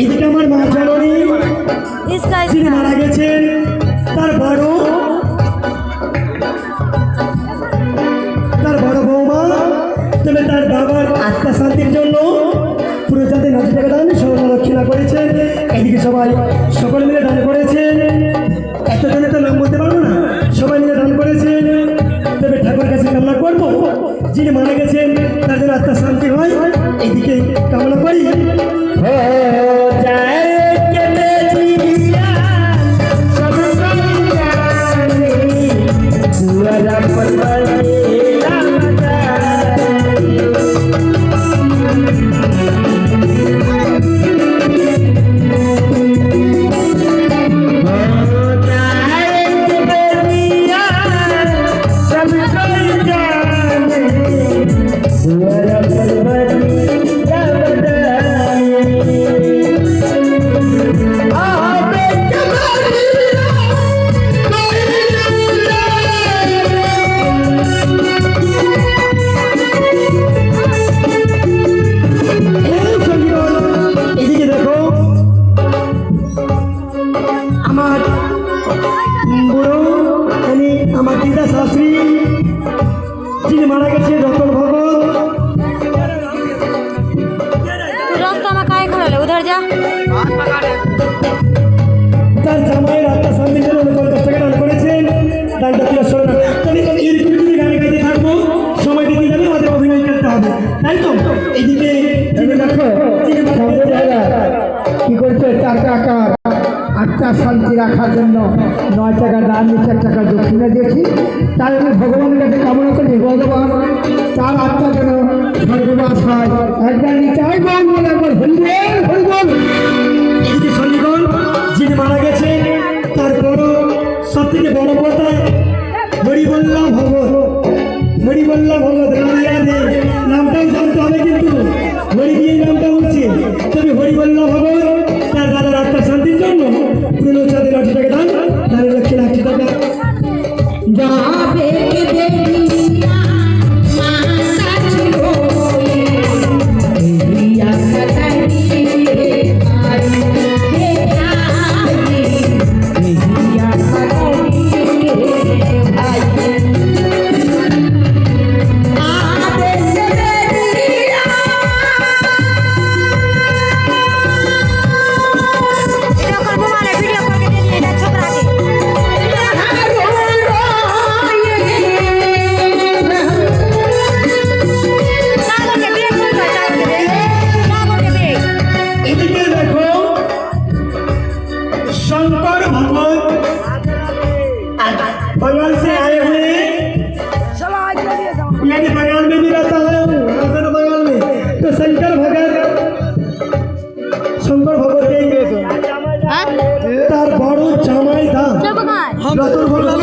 এদিকে আমার মা জননী যিনি মারা গেছেন তার বড় বৌমা, তবে তার বাবার আত্মা শান্তির জন্য পুরো যাতে 90 টাকা দান স্বর্ণ দক্ষিণা করেছেন। এদিকে সবাই সকল মিলে দান করেছেন। এতজনে তো নাম বলতে পারবো না, সবাই মিলে দান করেছেন। তবে ঠাকুর কাছে কামনা করবো যিনি মারা গেছেন তার যেন আত্মা শান্তি হয়, এদিকে কামনা করি। যিনি মারা গেছে রতন ভগত, তার জামাইয়ের আত্মা শান্তির জন্য 50 টাকা দান করেছেন। দানটা তুলে শোনা এরকম যদি গানে গাইতে থাকবো সময় দিতে যাবে, আমাদের অভিনয় করতে হবে, তাই তো? এইদিকে কি করছে 4 টাকা আত্মা শান্তি রাখার জন্য 9 টাকা দান 4 টাকা দক্ষিণা দিয়েছি। তাই আমি ভগবানের কাছে কামনা করি ভগবান তার আত্মা যেন স্বর্গবাস হয়। একবার নিচাই বল একবার হরিবল। এদিকে সন্নিগণ যিনি মারা গেছেন তার বড় সব থেকে বড় কথা হরিবল্লা ভগত, হরিবল্লা ভগত নামটাও জানতে হবে, কিন্তু হরি দিয়ে নামটা হচ্ছে। তবে হরিবল্লা ভগত তার দাদার আত্মার শান্তির জন্য 90 টাকা দান, দানের লক্ষ্যে 1 টাকা बंगाल से आए हुए, यानी बंगाल में भी रहता है, बंगाल में तो शंकर भगत तार बड़ो জামাই দা রতন ভগত